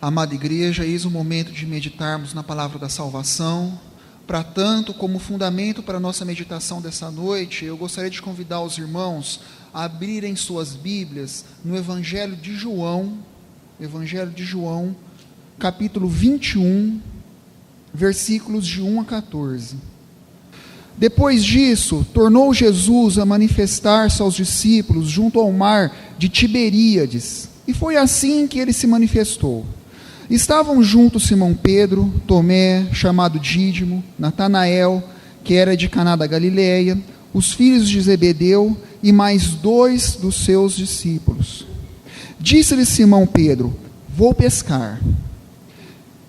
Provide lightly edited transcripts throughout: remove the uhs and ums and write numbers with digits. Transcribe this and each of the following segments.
Amada igreja, eis o momento de meditarmos na palavra da salvação. Para tanto, como fundamento para a nossa meditação dessa noite, eu gostaria de convidar os irmãos a abrirem suas Bíblias no Evangelho de João, capítulo 21, versículos de 1 a 14. Depois disso, tornou Jesus a manifestar-se aos discípulos junto ao mar de Tiberíades, e foi assim que ele se manifestou. Estavam juntos Simão Pedro, Tomé, chamado Dídimo, Natanael, que era de Caná da Galileia, os filhos de Zebedeu e mais 2 dos seus discípulos. Disse-lhe Simão Pedro: vou pescar.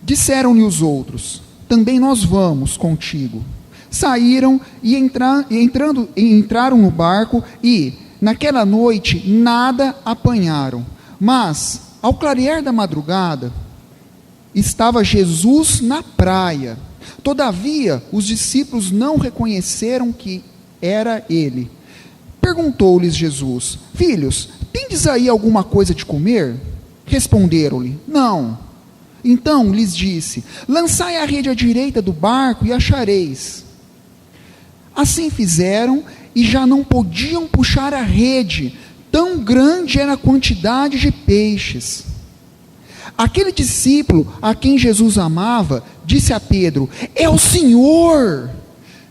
Disseram-lhe os outros: também nós vamos contigo. Saíram e entraram no barco e, naquela noite, nada apanharam. Mas, ao clarear da madrugada, estava Jesus na praia. Todavia, os discípulos não reconheceram que era ele. Perguntou-lhes Jesus: filhos, tendes aí alguma coisa de comer? Responderam-lhe: não. Então lhes disse: lançai a rede à direita do barco e achareis. Assim fizeram e já não podiam puxar a rede, tão grande era a quantidade de peixes. Aquele discípulo a quem Jesus amava, disse a Pedro: é o Senhor!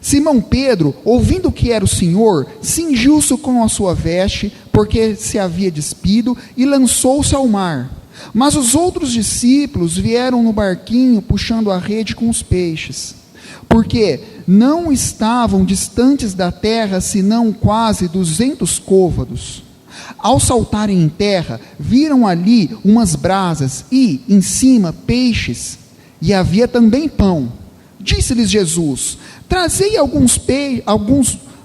Simão Pedro, ouvindo que era o Senhor, cingiu-se com a sua veste, porque se havia despido, e lançou-se ao mar. Mas os outros discípulos vieram no barquinho, puxando a rede com os peixes, porque não estavam distantes da terra, senão quase 200 côvados. Ao saltarem em terra, viram ali umas brasas e, em cima, peixes, e havia também pão. Disse-lhes Jesus: trazei alguns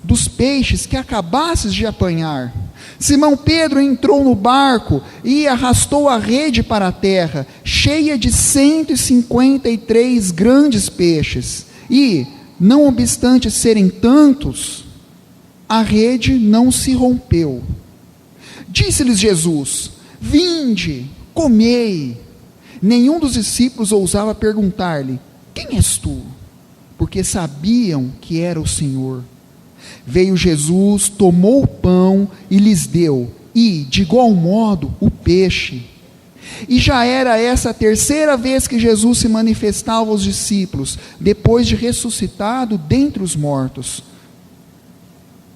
dos peixes que acabastes de apanhar. Simão Pedro entrou no barco e arrastou a rede para a terra, cheia de 153 grandes peixes. E, não obstante serem tantos, a rede não se rompeu. Disse-lhes Jesus: vinde, comei. Nenhum dos discípulos ousava perguntar-lhe: quem és tu? Porque sabiam que era o Senhor. Veio Jesus, tomou o pão e lhes deu, e, de igual modo, o peixe. E já era essa a terceira vez que Jesus se manifestava aos discípulos, depois de ressuscitado dentre os mortos.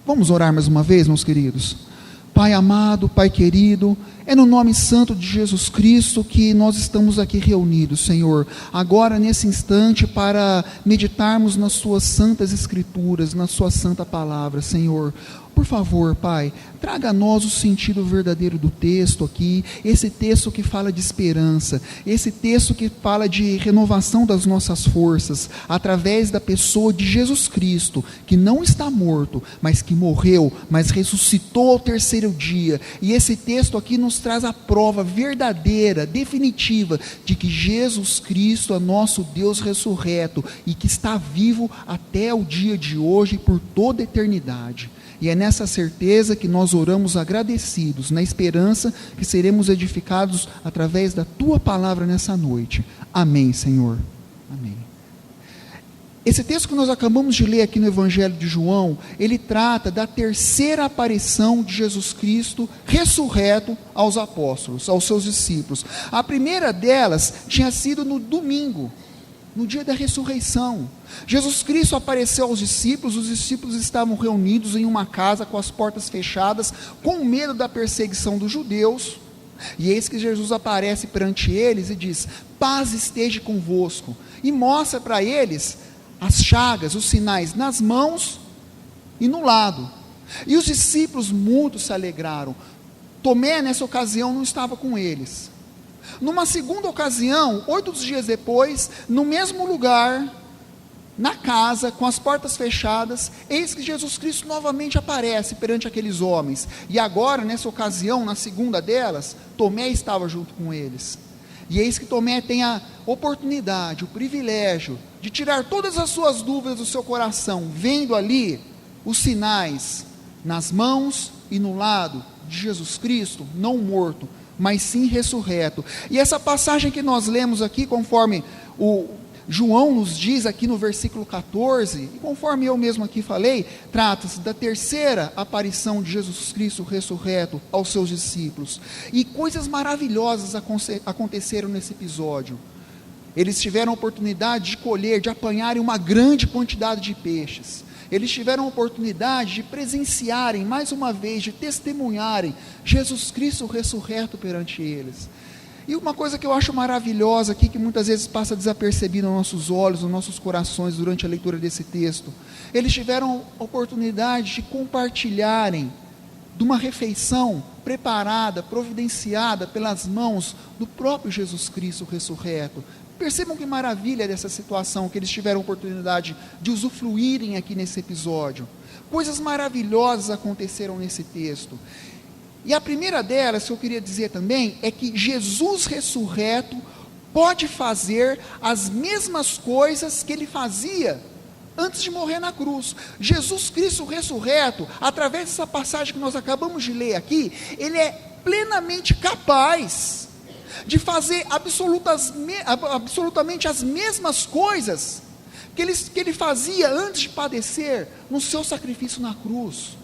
Vamos orar mais uma vez, meus queridos? Pai amado, Pai querido, é no nome santo de Jesus Cristo que nós estamos aqui reunidos, Senhor, agora nesse instante para meditarmos nas Suas santas Escrituras, na Sua santa palavra, Senhor. Por favor, Pai, traga a nós o sentido verdadeiro do texto aqui, esse texto que fala de esperança, esse texto que fala de renovação das nossas forças, através da pessoa de Jesus Cristo, que não está morto, mas que morreu, mas ressuscitou ao terceiro dia. E esse texto aqui nos traz a prova verdadeira, definitiva, de que Jesus Cristo é nosso Deus ressurreto, e que está vivo até o dia de hoje e por toda a eternidade. E é nessa certeza que nós oramos agradecidos, na esperança que seremos edificados através da Tua palavra nessa noite. Amém, Senhor. Amém. Esse texto que nós acabamos de ler aqui no Evangelho de João, ele trata da terceira aparição de Jesus Cristo ressurreto aos apóstolos, aos seus discípulos. A primeira delas tinha sido no domingo, no dia da ressurreição. Jesus Cristo apareceu aos discípulos, os discípulos estavam reunidos em uma casa com as portas fechadas, com medo da perseguição dos judeus, e eis que Jesus aparece perante eles e diz: paz esteja convosco, e mostra para eles as chagas, os sinais nas mãos e no lado, e os discípulos muito se alegraram. Tomé nessa ocasião não estava com eles. Numa segunda ocasião, 8 dias depois, no mesmo lugar, na casa, com as portas fechadas, eis que Jesus Cristo novamente aparece perante aqueles homens, e agora, nessa ocasião, na segunda delas, Tomé estava junto com eles, e eis que Tomé tem a oportunidade, o privilégio, de tirar todas as suas dúvidas do seu coração, vendo ali os sinais, nas mãos e no lado de Jesus Cristo, não morto, mas sim ressurreto. E essa passagem que nós lemos aqui, conforme o João nos diz aqui no versículo 14, e conforme eu mesmo aqui falei, trata-se da terceira aparição de Jesus Cristo ressurreto aos seus discípulos. E coisas maravilhosas aconteceram nesse episódio. Eles tiveram a oportunidade de colher, de apanharem uma grande quantidade de peixes. Eles tiveram a oportunidade de presenciarem, mais uma vez, de testemunharem Jesus Cristo ressurreto perante eles. E uma coisa que eu acho maravilhosa aqui, que muitas vezes passa desapercebida nos nossos olhos, nos nossos corações, durante a leitura desse texto, eles tiveram a oportunidade de compartilharem de uma refeição preparada, providenciada pelas mãos do próprio Jesus Cristo ressurreto. Percebam que maravilha dessa situação, que eles tiveram a oportunidade de usufruírem aqui nesse episódio. Coisas maravilhosas aconteceram nesse texto. E a primeira delas, que eu queria dizer também, é que Jesus ressurreto pode fazer as mesmas coisas que ele fazia antes de morrer na cruz. Jesus Cristo ressurreto, através dessa passagem que nós acabamos de ler aqui, ele é plenamente capaz de fazer absolutamente as mesmas coisas que ele fazia antes de padecer no seu sacrifício na cruz.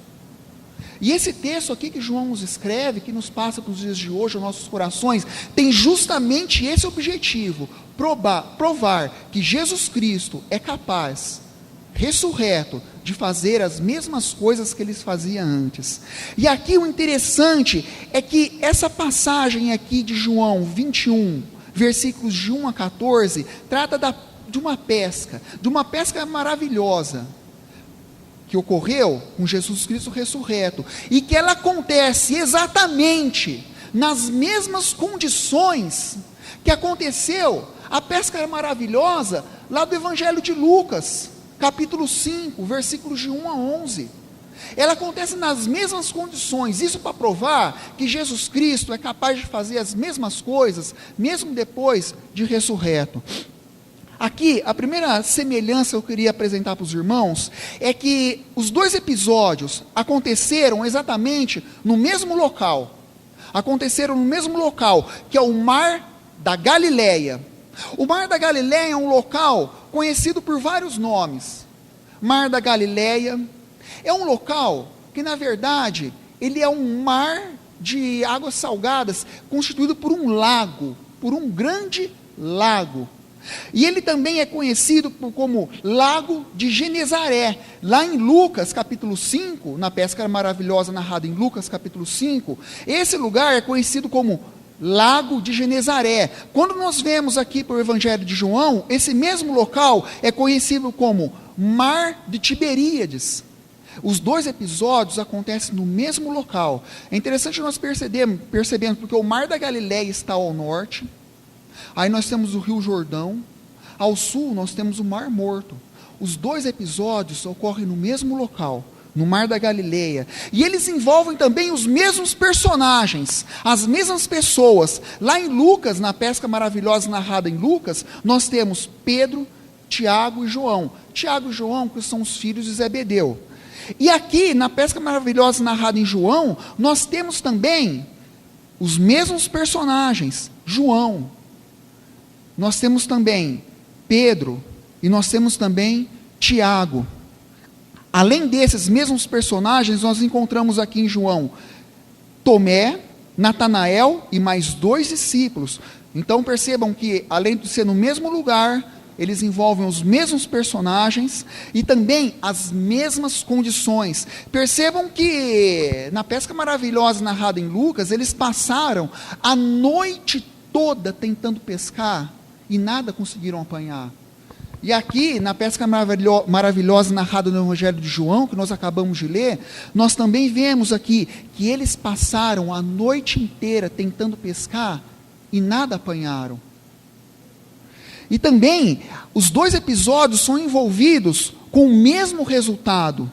E esse texto aqui que João nos escreve, que nos passa para os dias de hoje, aos nossos corações, tem justamente esse objetivo: provar que Jesus Cristo é capaz, ressurreto, de fazer as mesmas coisas que ele fazia antes. E aqui o interessante é que essa passagem aqui de João 21, versículos de 1 a 14, trata de uma pesca maravilhosa, que ocorreu com Jesus Cristo ressurreto, e que ela acontece exatamente nas mesmas condições que aconteceu a pesca maravilhosa lá do Evangelho de Lucas, capítulo 5, versículos de 1 a 11. Ela acontece nas mesmas condições, isso para provar que Jesus Cristo é capaz de fazer as mesmas coisas, mesmo depois de ressurreto. Aqui, a primeira semelhança que eu queria apresentar para os irmãos é que os dois episódios aconteceram exatamente no mesmo local. Aconteceram no mesmo local, que é o Mar da Galileia. O Mar da Galileia é um local conhecido por vários nomes. Mar da Galileia é um local que, na verdade, ele é um mar de águas salgadas, constituído por um lago, por um grande lago. E ele também é conhecido como Lago de Genezaré. Lá em Lucas capítulo 5, na pesca maravilhosa narrada em Lucas capítulo 5, esse lugar é conhecido como Lago de Genezaré. Quando nós vemos aqui para o Evangelho de João, esse mesmo local é conhecido como Mar de Tiberíades. Os dois episódios acontecem no mesmo local. É interessante nós percebendo, porque o Mar da Galileia está ao norte, aí nós temos o Rio Jordão, ao sul nós temos o Mar Morto. Os dois episódios ocorrem no mesmo local, no Mar da Galileia, e eles envolvem também os mesmos personagens, as mesmas pessoas. Lá em Lucas, na pesca maravilhosa narrada em Lucas, nós temos Pedro, Tiago e João. Tiago e João, que são os filhos de Zebedeu. E aqui, na pesca maravilhosa narrada em João, nós temos também os mesmos personagens. João, nós temos também Pedro, e nós temos também Tiago. Além desses mesmos personagens, nós encontramos aqui em João Tomé, Natanael e mais 2 discípulos. Então percebam que, além de ser no mesmo lugar, eles envolvem os mesmos personagens e também as mesmas condições. Percebam que na pesca maravilhosa narrada em Lucas, eles passaram a noite toda tentando pescar e nada conseguiram apanhar. E aqui, na pesca maravilhosa narrada no Evangelho de João, que nós acabamos de ler, nós também vemos aqui que eles passaram a noite inteira tentando pescar e nada apanharam. E também, os dois episódios são envolvidos com o mesmo resultado.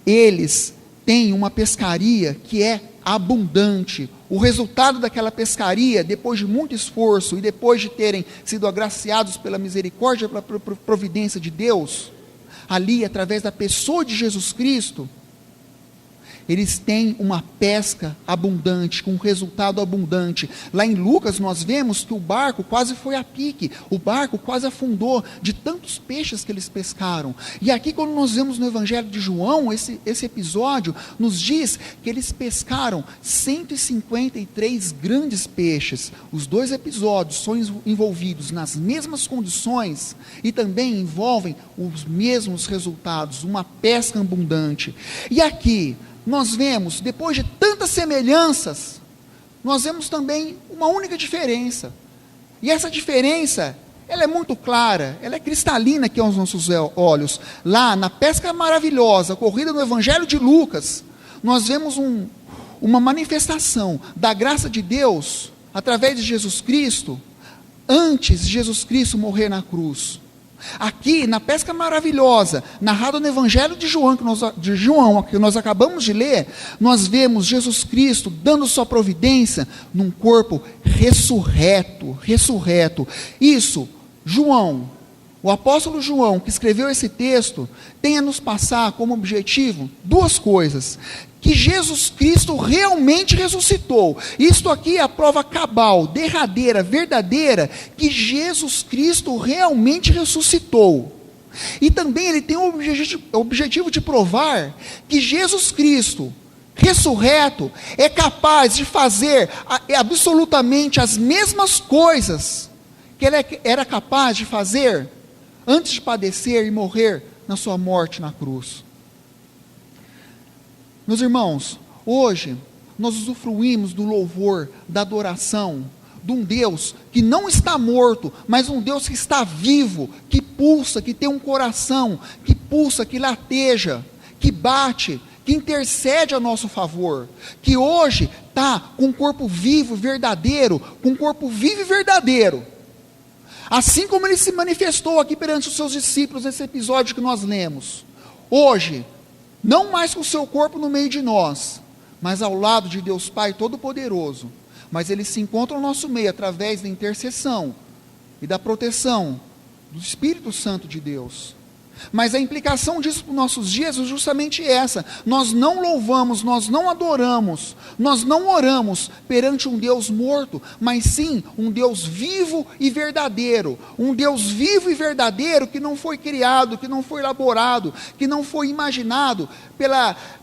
Eles têm uma pescaria que é abundante. O resultado daquela pescaria, depois de muito esforço e depois de terem sido agraciados pela misericórdia e pela providência de Deus, ali através da pessoa de Jesus Cristo, eles têm uma pesca abundante, com um resultado abundante. Lá em Lucas nós vemos que o barco quase foi a pique, o barco quase afundou de tantos peixes que eles pescaram. E aqui quando nós vemos no Evangelho de João, esse episódio nos diz que eles pescaram 153 grandes peixes. Os dois episódios são envolvidos nas mesmas condições e também envolvem os mesmos resultados, uma pesca abundante. E aqui nós vemos, depois de tantas semelhanças, nós vemos também uma única diferença. E essa diferença, ela é muito clara, ela é cristalina aqui aos nossos olhos. Lá, na pesca maravilhosa, ocorrida no Evangelho de Lucas, nós vemos uma manifestação da graça de Deus, através de Jesus Cristo, antes de Jesus Cristo morrer na cruz. Aqui, na pesca maravilhosa, narrada no Evangelho de João, que nós acabamos de ler, nós vemos Jesus Cristo dando sua providência num corpo ressurreto. Isso, João, o apóstolo João, que escreveu esse texto, tem a nos passar como objetivo duas coisas: que Jesus Cristo realmente ressuscitou. Isto aqui é a prova cabal, derradeira, verdadeira, que Jesus Cristo realmente ressuscitou. E também ele tem o objetivo de provar que Jesus Cristo, ressurreto, é capaz de fazer absolutamente as mesmas coisas que ele era capaz de fazer antes de padecer e morrer na sua morte na cruz. Meus irmãos, hoje nós usufruímos do louvor, da adoração, de um Deus que não está morto, mas um Deus que está vivo, que pulsa, que tem um coração, que pulsa, que lateja, que bate, que intercede a nosso favor, que hoje está com um corpo vivo, verdadeiro, assim como ele se manifestou aqui perante os seus discípulos nesse episódio que nós lemos. Hoje, não mais com o seu corpo no meio de nós, mas ao lado de Deus Pai Todo-Poderoso, mas ele se encontra no nosso meio através da intercessão e da proteção do Espírito Santo de Deus. Mas a implicação disso para os nossos dias é justamente essa: nós não louvamos, nós não adoramos, nós não oramos perante um Deus morto, mas sim um Deus vivo e verdadeiro, que não foi criado, que não foi elaborado, que não foi imaginado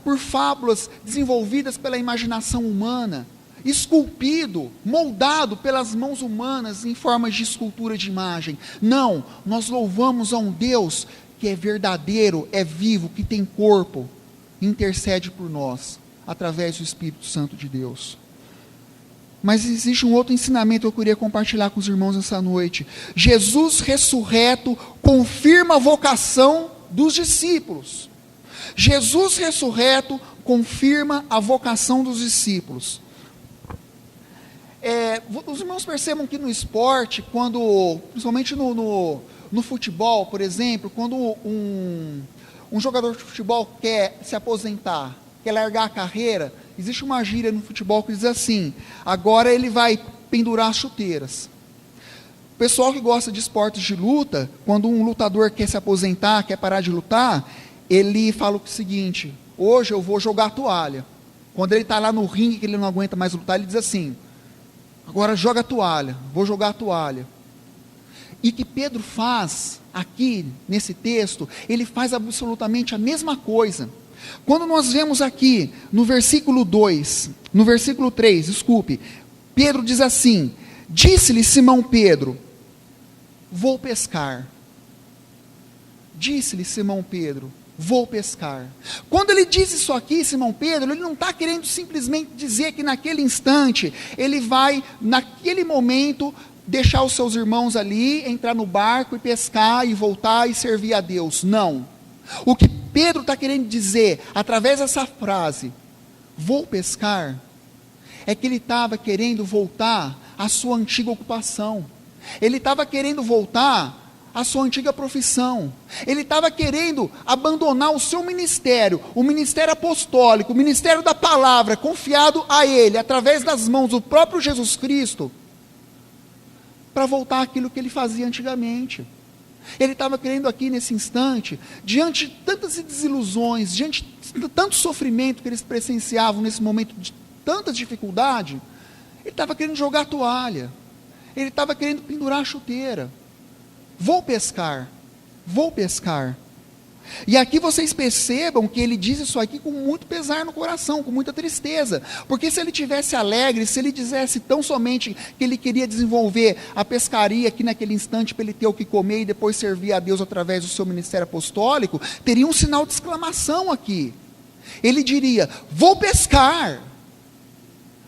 por fábulas desenvolvidas pela imaginação humana, esculpido, moldado pelas mãos humanas em formas de escultura de imagem. Não, nós louvamos a um Deus que é verdadeiro, é vivo, que tem corpo, intercede por nós, através do Espírito Santo de Deus. Mas existe um outro ensinamento que eu queria compartilhar com os irmãos essa noite. Jesus ressurreto confirma a vocação dos discípulos. Jesus ressurreto confirma a vocação dos discípulos. Os irmãos percebam que no esporte, principalmente no futebol, por exemplo, quando um jogador de futebol quer se aposentar, quer largar a carreira, existe uma gíria no futebol que diz assim: agora ele vai pendurar as chuteiras. O pessoal que gosta de esportes de luta, quando um lutador quer se aposentar, quer parar de lutar, ele fala o seguinte: hoje eu vou jogar a toalha. Quando ele está lá no ringue, que ele não aguenta mais lutar, ele diz assim: agora joga a toalha, vou jogar a toalha. E que Pedro faz aqui, nesse texto, ele faz absolutamente a mesma coisa. Quando nós vemos aqui, no versículo 3, Pedro diz assim: disse-lhe Simão Pedro, vou pescar. Disse-lhe Simão Pedro, vou pescar. Quando ele diz isso aqui, Simão Pedro, ele não está querendo simplesmente dizer que naquele instante, ele vai, naquele momento, deixar os seus irmãos ali, entrar no barco e pescar e voltar e servir a Deus. Não. O que Pedro está querendo dizer, através dessa frase, vou pescar, é que ele estava querendo voltar à sua antiga ocupação. Ele estava querendo voltar à sua antiga profissão. Ele estava querendo abandonar o seu ministério, o ministério apostólico, o ministério da palavra, confiado a ele, através das mãos do próprio Jesus Cristo, para voltar àquilo que ele fazia antigamente. Ele estava querendo aqui nesse instante, diante de tantas desilusões, diante de tanto sofrimento que eles presenciavam nesse momento de tanta dificuldade, ele estava querendo jogar a toalha, ele estava querendo pendurar a chuteira. Vou pescar. E aqui vocês percebam que ele diz isso aqui com muito pesar no coração, com muita tristeza, porque se ele tivesse alegre, se ele dissesse tão somente que ele queria desenvolver a pescaria aqui naquele instante para ele ter o que comer e depois servir a Deus através do seu ministério apostólico, teria um sinal de exclamação aqui. Ele diria: vou pescar,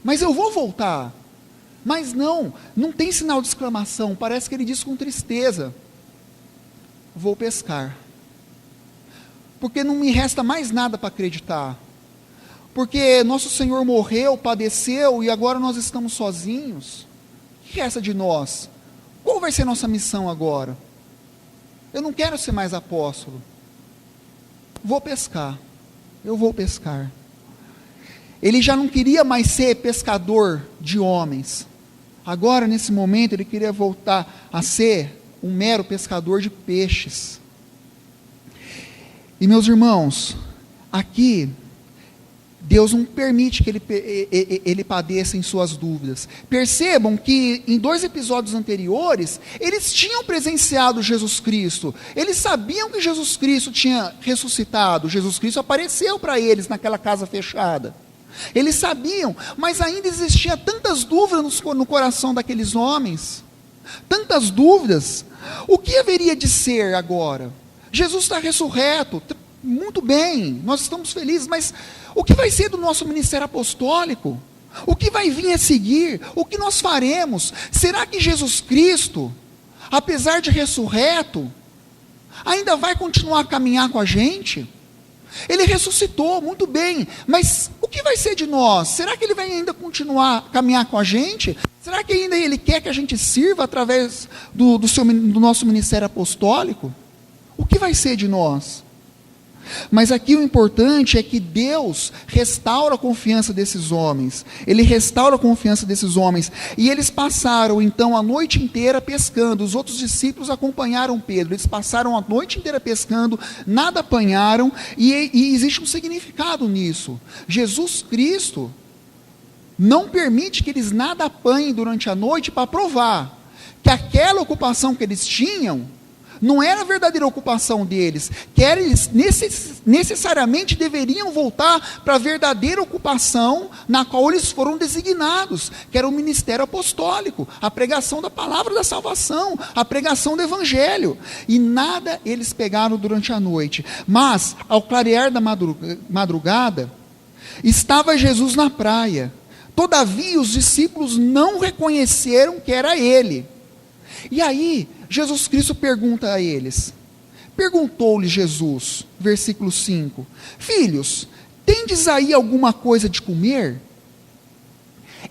mas eu vou voltar. Mas não tem sinal de exclamação, parece que ele diz com tristeza: vou pescar. Porque não me resta mais nada para acreditar. Porque nosso Senhor morreu, padeceu, e agora nós estamos sozinhos. O que resta de nós? Qual vai ser nossa missão agora? Eu não quero ser mais apóstolo. Vou pescar. Eu vou pescar. Ele já não queria mais ser pescador de homens. Agora, nesse momento, ele queria voltar a ser um mero pescador de peixes. E meus irmãos, aqui, Deus não permite que ele padeça em suas dúvidas. Percebam que em 2 episódios anteriores, eles tinham presenciado Jesus Cristo. Eles sabiam que Jesus Cristo tinha ressuscitado. Jesus Cristo apareceu para eles naquela casa fechada. Eles sabiam, mas ainda existia tantas dúvidas no coração daqueles homens. Tantas dúvidas. O que haveria de ser agora? Jesus está ressurreto, muito bem, nós estamos felizes, mas o que vai ser do nosso ministério apostólico? O que vai vir a seguir? O que nós faremos? Será que Jesus Cristo, apesar de ressurreto, ainda vai continuar a caminhar com a gente? Ele ressuscitou, muito bem, mas o que vai ser de nós? Será que ele vai ainda continuar a caminhar com a gente? Será que ainda ele quer que a gente sirva através do nosso ministério apostólico? O que vai ser de nós? Mas aqui o importante é que Deus restaura a confiança desses homens. Ele restaura a confiança desses homens. E eles passaram então a noite inteira pescando. Os outros discípulos acompanharam Pedro. Eles passaram a noite inteira pescando, nada apanharam. E existe um significado nisso. Jesus Cristo não permite que eles nada apanhem durante a noite para provar que aquela ocupação que eles tinham não era a verdadeira ocupação deles, que eles necessariamente deveriam voltar para a verdadeira ocupação na qual eles foram designados, que era o ministério apostólico, a pregação da palavra da salvação, a pregação do evangelho. E nada eles pegaram durante a noite. Mas, ao clarear da madrugada, estava Jesus na praia. Todavia, os discípulos não reconheceram que era ele. E aí, Jesus Cristo pergunta a eles. Perguntou-lhe Jesus, versículo 5: Filhos, tendes aí alguma coisa de comer?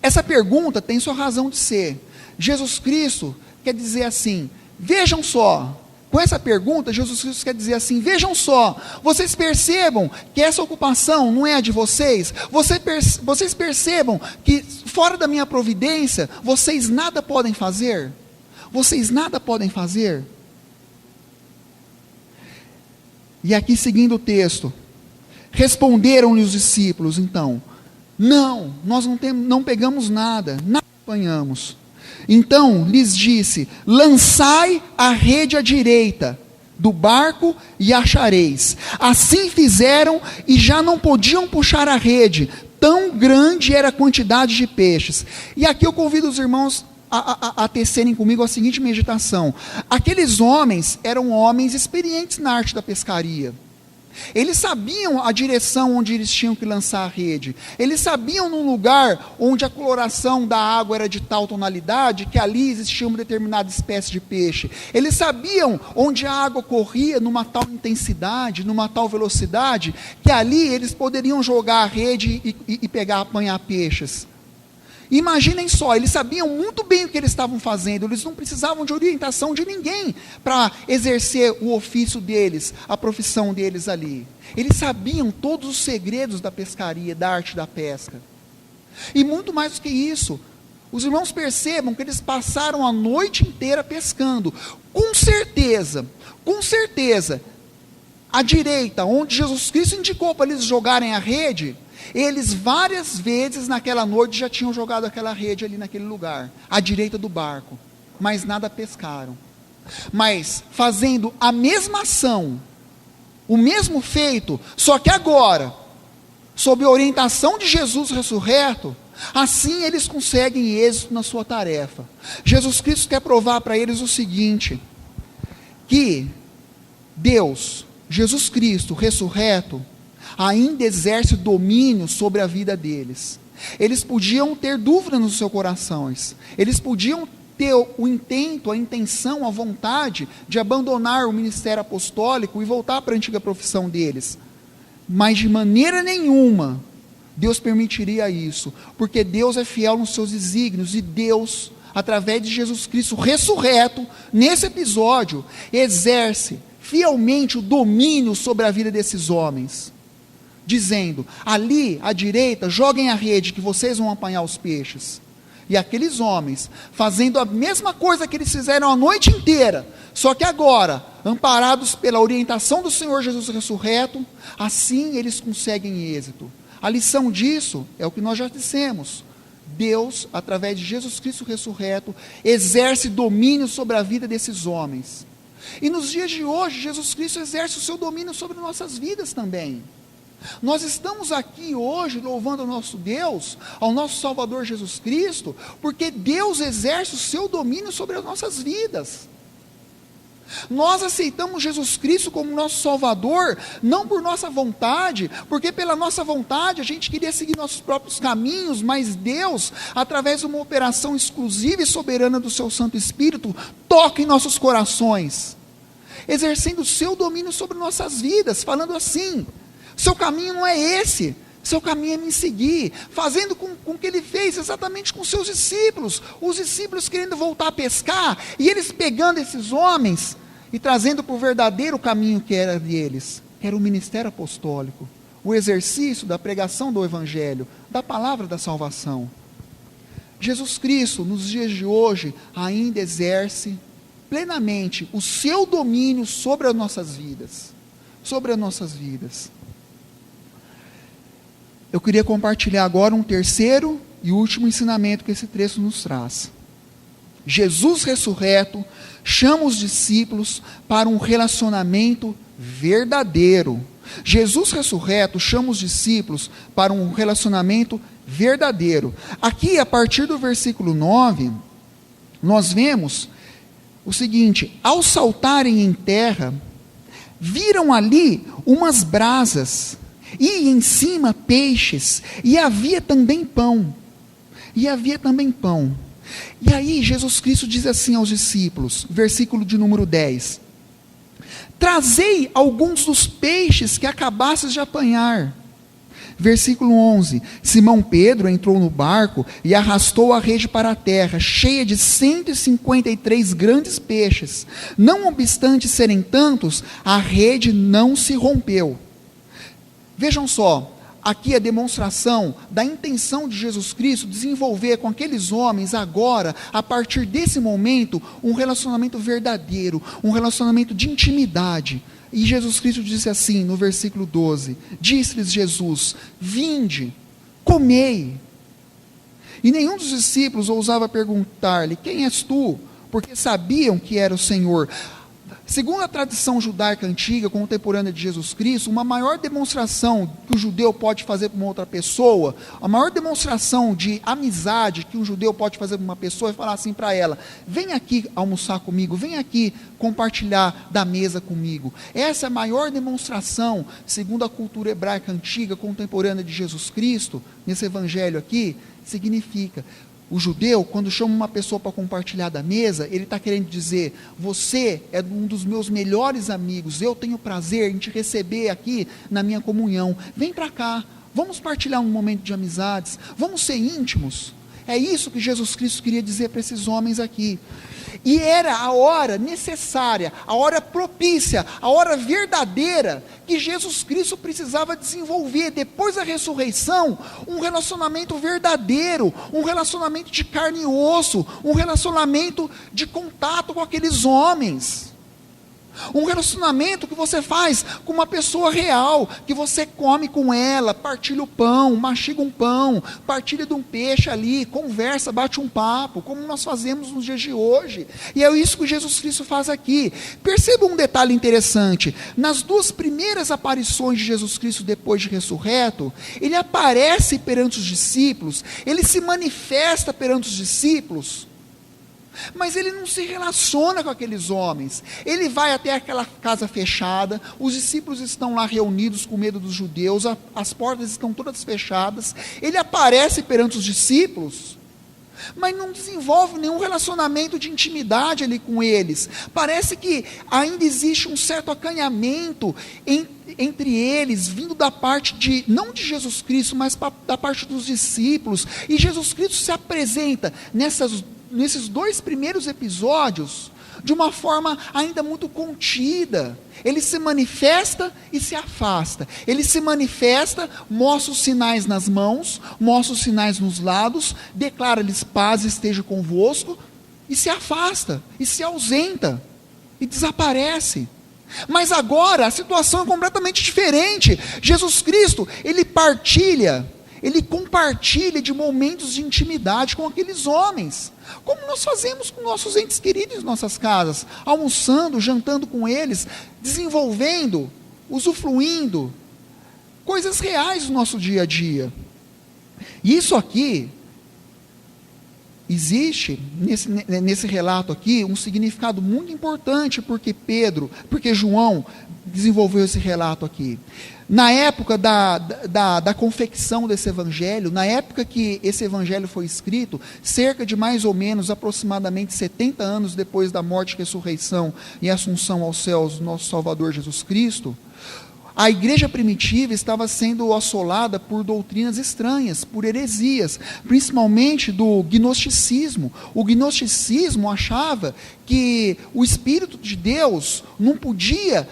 Essa pergunta tem sua razão de ser. Jesus Cristo quer dizer assim: vejam só. Com essa pergunta, Jesus Cristo quer dizer assim: vejam só, vocês percebam que essa ocupação não é a de vocês? Vocês percebam que fora da minha providência, vocês nada podem fazer? Vocês nada podem fazer? E aqui seguindo o texto, responderam-lhe os discípulos então: não, nós não pegamos nada apanhamos. Então lhes disse: lançai a rede à direita do barco e achareis. Assim fizeram e já não podiam puxar a rede, tão grande era a quantidade de peixes. E aqui eu convido os irmãos a tecerem comigo a seguinte meditação. Aqueles homens eram homens experientes na arte da pescaria. Eles sabiam a direção onde eles tinham que lançar a rede. Eles sabiam num lugar onde a coloração da água era de tal tonalidade que ali existia uma determinada espécie de peixe. Eles sabiam onde a água corria numa tal intensidade, numa tal velocidade, que ali eles poderiam jogar a rede e apanhar peixes. Imaginem só, eles sabiam muito bem o que eles estavam fazendo, eles não precisavam de orientação de ninguém para exercer o ofício deles, a profissão deles ali. Eles sabiam todos os segredos da pescaria, da arte da pesca. E muito mais do que isso, os irmãos percebam que eles passaram a noite inteira pescando. Com certeza, à direita, onde Jesus Cristo indicou para eles jogarem a rede, eles várias vezes naquela noite já tinham jogado aquela rede ali naquele lugar, à direita do barco, mas nada pescaram. Mas fazendo a mesma ação, o mesmo feito, só que agora, sob a orientação de Jesus ressurreto, assim eles conseguem êxito na sua tarefa. Jesus Cristo quer provar para eles o seguinte, que Deus, Jesus Cristo ressurreto, ainda exerce domínio sobre a vida deles. Eles podiam ter dúvidas nos seus corações, eles podiam ter o intento, a intenção, a vontade de abandonar o ministério apostólico e voltar para a antiga profissão deles, mas de maneira nenhuma Deus permitiria isso, porque Deus é fiel nos seus desígnios, e Deus, através de Jesus Cristo ressurreto, nesse episódio, exerce fielmente o domínio sobre a vida desses homens, dizendo, ali à direita, joguem a rede que vocês vão apanhar os peixes. E aqueles homens, fazendo a mesma coisa que eles fizeram a noite inteira, só que agora, amparados pela orientação do Senhor Jesus ressurreto, assim eles conseguem êxito. A lição disso é o que nós já dissemos. Deus, através de Jesus Cristo ressurreto, exerce domínio sobre a vida desses homens. E nos dias de hoje, Jesus Cristo exerce o seu domínio sobre nossas vidas também. Nós estamos aqui hoje louvando ao nosso Deus, ao nosso Salvador Jesus Cristo, porque Deus exerce o seu domínio sobre as nossas vidas. Nós aceitamos Jesus Cristo como nosso Salvador, não por nossa vontade, porque pela nossa vontade a gente queria seguir nossos próprios caminhos, mas Deus, através de uma operação exclusiva e soberana do seu Santo Espírito, toca em nossos corações, exercendo o seu domínio sobre nossas vidas, falando assim, seu caminho não é esse, seu caminho é me seguir, fazendo com que ele fez exatamente com seus discípulos, os discípulos querendo voltar a pescar, e eles pegando esses homens, e trazendo para o verdadeiro caminho que era deles, que era o ministério apostólico, o exercício da pregação do Evangelho, da palavra da salvação. Jesus Cristo, nos dias de hoje, ainda exerce plenamente o seu domínio sobre as nossas vidas, Eu queria compartilhar agora um terceiro e último ensinamento que esse texto nos traz. Jesus ressurreto chama os discípulos para um relacionamento verdadeiro. Jesus ressurreto chama os discípulos para um relacionamento verdadeiro. Aqui, a partir do versículo 9, nós vemos o seguinte: ao saltarem em terra, viram ali umas brasas, e em cima peixes, e havia também pão. E aí Jesus Cristo diz assim aos discípulos, versículo de número 10, trazei alguns dos peixes que acabastes de apanhar. Versículo 11, Simão Pedro entrou no barco e arrastou a rede para a terra, cheia de 153 grandes peixes. Não obstante serem tantos, a rede não se rompeu. Vejam só, aqui a demonstração da intenção de Jesus Cristo desenvolver com aqueles homens agora, a partir desse momento, um relacionamento verdadeiro, um relacionamento de intimidade. E Jesus Cristo disse assim, no versículo 12, disse-lhes Jesus, vinde, comei. E nenhum dos discípulos ousava perguntar-lhe, quem és tu? Porque sabiam que era o Senhor. Segundo a tradição judaica antiga, contemporânea de Jesus Cristo, uma maior demonstração que o judeu pode fazer para uma outra pessoa, a maior demonstração de amizade que um judeu pode fazer para uma pessoa é falar assim para ela, vem aqui almoçar comigo, vem aqui compartilhar da mesa comigo. Essa é a maior demonstração, segundo a cultura hebraica antiga, contemporânea de Jesus Cristo, nesse evangelho aqui, significa... O judeu, quando chama uma pessoa para compartilhar da mesa, ele está querendo dizer, você é um dos meus melhores amigos, eu tenho prazer em te receber aqui na minha comunhão, vem para cá, vamos partilhar um momento de amizades, vamos ser íntimos. É isso que Jesus Cristo queria dizer para esses homens aqui. E era a hora necessária, a hora propícia, a hora verdadeira que Jesus Cristo precisava desenvolver, depois da ressurreição, um relacionamento verdadeiro, um relacionamento de carne e osso, um relacionamento de contato com aqueles homens. Um relacionamento que você faz com uma pessoa real, que você come com ela, partilha o pão, mastiga um pão, partilha de um peixe ali, conversa, bate um papo, como nós fazemos nos dias de hoje. E é isso que Jesus Cristo faz aqui. Perceba um detalhe interessante: nas duas primeiras aparições de Jesus Cristo depois de ressurreto, ele aparece perante os discípulos, ele se manifesta perante os discípulos, mas ele não se relaciona com aqueles homens. Ele vai até aquela casa fechada, os discípulos estão lá reunidos com medo dos judeus, as portas estão todas fechadas, ele aparece perante os discípulos, mas não desenvolve nenhum relacionamento de intimidade ali com eles. Parece que ainda existe um certo acanhamento entre eles, vindo da parte não de Jesus Cristo, mas da parte dos discípulos. E Jesus Cristo se apresenta nesses dois primeiros episódios de uma forma ainda muito contida. Ele se manifesta e se afasta. Ele se manifesta, mostra os sinais nas mãos, mostra os sinais nos lados, declara-lhes: paz esteja convosco, e se afasta, e se ausenta, e desaparece. Mas agora a situação é completamente diferente. Jesus Cristo, ele compartilha de momentos de intimidade com aqueles homens, como nós fazemos com nossos entes queridos em nossas casas, almoçando, jantando com eles, desenvolvendo, usufruindo coisas reais do nosso dia a dia. E isso aqui, existe nesse relato aqui um significado muito importante, porque João desenvolveu esse relato aqui. Na época da confecção desse evangelho, na época que esse evangelho foi escrito, cerca de mais ou menos aproximadamente 70 anos depois da morte, ressurreição e assunção aos céus do nosso Salvador Jesus Cristo, a igreja primitiva estava sendo assolada por doutrinas estranhas, por heresias, principalmente do gnosticismo. O gnosticismo achava que o Espírito de Deus não podia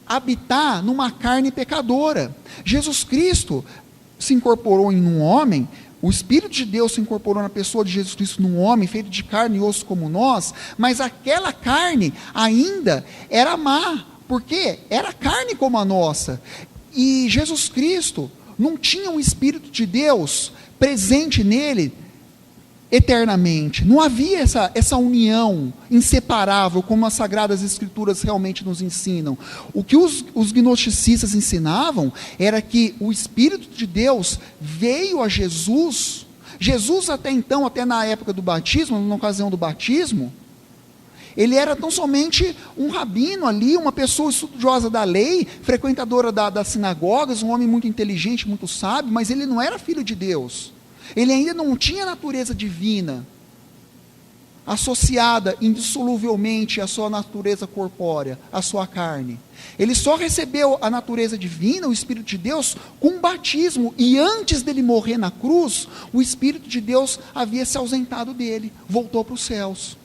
habitar numa carne pecadora. Jesus Cristo se incorporou em um homem, o Espírito de Deus se incorporou na pessoa de Jesus Cristo num homem feito de carne e osso como nós, mas aquela carne ainda era má, porque era carne como a nossa. E Jesus Cristo não tinha o Espírito de Deus presente nele eternamente. Não havia essa união inseparável, como as Sagradas Escrituras realmente nos ensinam. O que os gnosticistas ensinavam era que o Espírito de Deus veio a Jesus. Jesus até então, até na época do batismo, na ocasião do batismo, ele era tão somente um rabino ali, uma pessoa estudiosa da lei, frequentadora das sinagogas, um homem muito inteligente, muito sábio, mas ele não era filho de Deus. Ele ainda não tinha natureza divina associada indissoluvelmente à sua natureza corpórea, à sua carne. Ele só recebeu a natureza divina, o Espírito de Deus, com o batismo, e antes dele morrer na cruz, o Espírito de Deus havia se ausentado dele, voltou para os céus.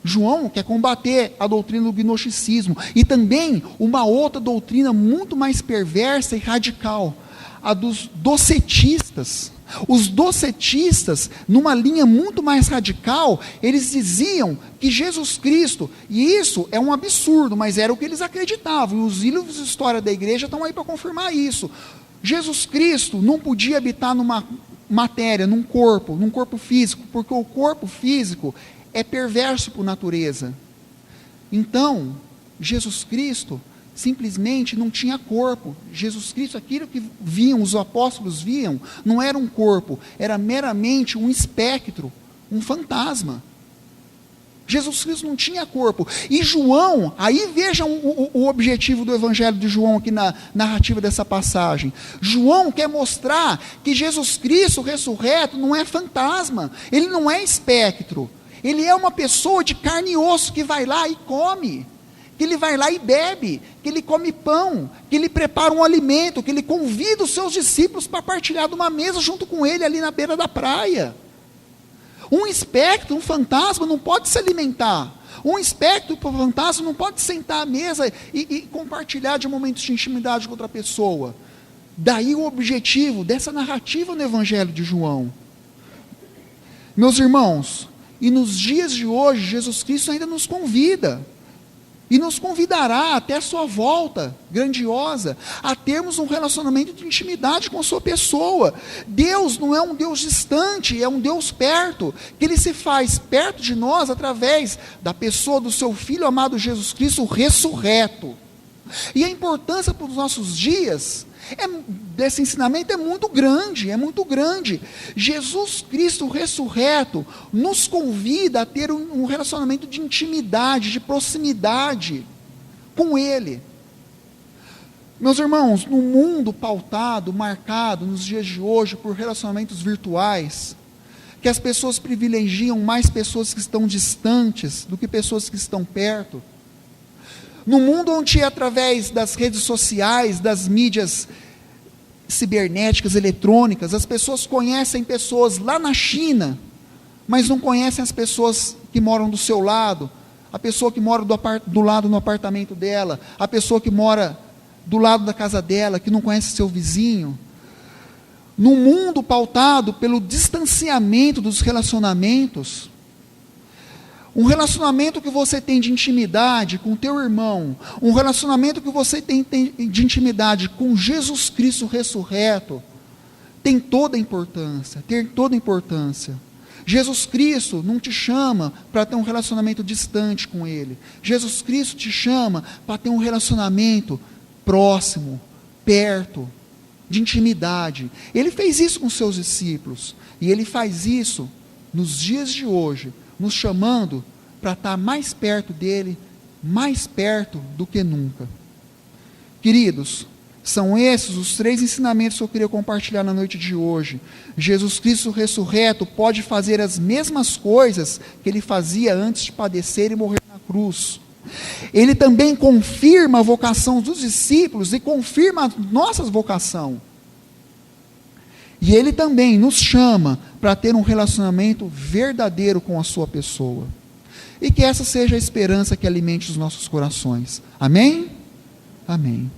João quer combater a doutrina do gnosticismo, e também uma outra doutrina muito mais perversa e radical, a dos docetistas. Os docetistas, numa linha muito mais radical, eles diziam que Jesus Cristo, e isso é um absurdo, mas era o que eles acreditavam, e os livros de história da igreja estão aí para confirmar isso. Jesus Cristo não podia habitar numa matéria, num corpo físico, porque o corpo físico é perverso por natureza. Então, Jesus Cristo simplesmente não tinha corpo. Jesus Cristo, aquilo que os apóstolos viam, não era um corpo, era meramente um espectro, um fantasma. Jesus Cristo não tinha corpo. E João, aí vejam o objetivo do evangelho de João aqui na narrativa dessa passagem. João quer mostrar que Jesus Cristo ressurreto não é fantasma, ele não é espectro, ele é uma pessoa de carne e osso que vai lá e come, que ele vai lá e bebe, que ele come pão, que ele prepara um alimento, que ele convida os seus discípulos para partilhar de uma mesa junto com ele ali na beira da praia. Um espectro, um fantasma não pode se alimentar. Um espectro, um fantasma não pode sentar à mesa e compartilhar de momentos de intimidade com outra pessoa. Daí o objetivo dessa narrativa no Evangelho de João. Meus irmãos, e nos dias de hoje, Jesus Cristo ainda nos convida, e nos convidará até a sua volta grandiosa, a termos um relacionamento de intimidade com a sua pessoa. Deus não é um Deus distante, é um Deus perto, que Ele se faz perto de nós através da pessoa do seu Filho amado Jesus Cristo ressurreto. E a importância para os nossos dias desse ensinamento é muito grande, é muito grande. Jesus Cristo ressurreto nos convida a ter um relacionamento de intimidade, de proximidade com Ele. Meus irmãos, no mundo pautado, marcado nos dias de hoje por relacionamentos virtuais, que as pessoas privilegiam mais pessoas que estão distantes do que pessoas que estão perto, no mundo onde através das redes sociais, das mídias cibernéticas, eletrônicas, as pessoas conhecem pessoas lá na China, mas não conhecem as pessoas que moram do seu lado, a pessoa que mora do lado no apartamento dela, a pessoa que mora do lado da casa dela, que não conhece seu vizinho. No mundo pautado pelo distanciamento dos relacionamentos, um relacionamento que você tem de intimidade com o teu irmão, um relacionamento que você tem de intimidade com Jesus Cristo ressurreto, tem toda a importância, Jesus Cristo não te chama para ter um relacionamento distante com Ele. Jesus Cristo te chama para ter um relacionamento próximo, perto, de intimidade. Ele fez isso com seus discípulos, e Ele faz isso nos dias de hoje, nos chamando para estar mais perto dEle, mais perto do que nunca. Queridos, são esses os 3 ensinamentos que eu queria compartilhar na noite de hoje. Jesus Cristo ressurreto pode fazer as mesmas coisas que Ele fazia antes de padecer e morrer na cruz. Ele também confirma a vocação dos discípulos e confirma a nossa vocação. E Ele também nos chama para ter um relacionamento verdadeiro com a sua pessoa. E que essa seja a esperança que alimente os nossos corações. Amém? Amém.